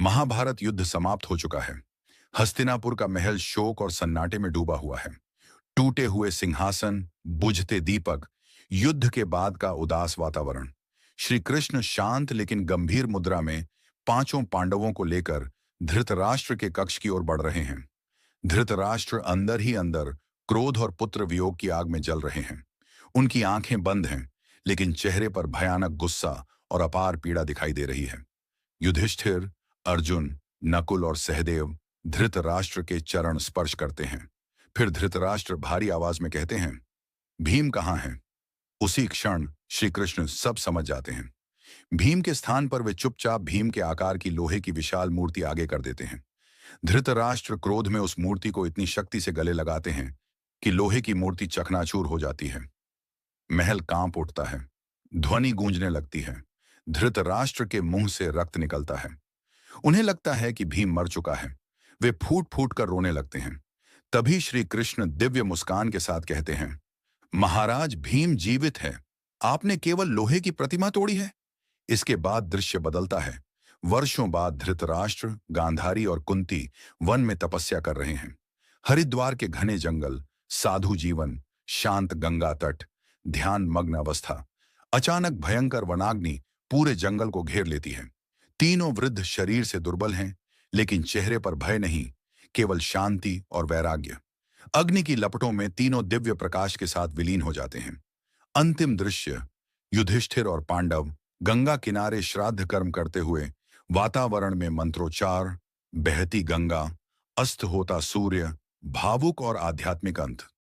महाभारत युद्ध समाप्त हो चुका है। हस्तिनापुर का महल शोक और सन्नाटे में डूबा हुआ है। टूटे हुए सिंहासन, बुझते दीपक, युद्ध के बाद का उदास वातावरण। श्री कृष्ण शांत लेकिन गंभीर मुद्रा में पांचों पांडवों को लेकर धृतराष्ट्र के कक्ष की ओर बढ़ रहे हैं। धृतराष्ट्र अंदर ही अंदर क्रोध और पुत्र वियोग की आग में जल रहे हैं। उनकी आंखें बंद हैं, लेकिन चेहरे पर भयानक गुस्सा और अपार पीड़ा दिखाई दे रही है। युधिष्ठिर, अर्जुन, नकुल और सहदेव धृतराष्ट्र के चरण स्पर्श करते हैं। फिर धृतराष्ट्र भारी आवाज में कहते हैं, भीम कहाँ है? उसी क्षण श्री कृष्ण सब समझ जाते हैं। भीम के स्थान पर वे चुपचाप भीम के आकार की लोहे की विशाल मूर्ति आगे कर देते हैं। धृतराष्ट्र क्रोध में उस मूर्ति को इतनी शक्ति से गले लगाते हैं कि लोहे की मूर्ति चकनाचूर हो जाती है। महल कांप उठता है, ध्वनि गूंजने लगती है। धृतराष्ट्र के मुंह से रक्त निकलता है। उन्हें लगता है कि भीम मर चुका है। वे फूट फूट कर रोने लगते हैं। तभी श्री कृष्ण दिव्य मुस्कान के साथ कहते हैं, महाराज, भीम जीवित है। आपने केवल लोहे की प्रतिमा तोड़ी है। इसके बाद दृश्य बदलता है। वर्षों बाद धृतराष्ट्र, गांधारी और कुंती वन में तपस्या कर रहे हैं। हरिद्वार के घने जंगल, साधु जीवन, शांत गंगा तट, ध्यान मग्न अवस्था। अचानक भयंकर वनाग्नि पूरे जंगल को घेर लेती है। तीनों वृद्ध शरीर से दुर्बल हैं, लेकिन चेहरे पर भय नहीं, केवल शांति और वैराग्य। अग्नि की लपटों में तीनों दिव्य प्रकाश के साथ विलीन हो जाते हैं। अंतिम दृश्य, युधिष्ठिर और पांडव गंगा किनारे श्राद्ध कर्म करते हुए, वातावरण में मंत्रोच्चार, बहती गंगा, अस्त होता सूर्य, भावुक और आध्यात्मिक अंत।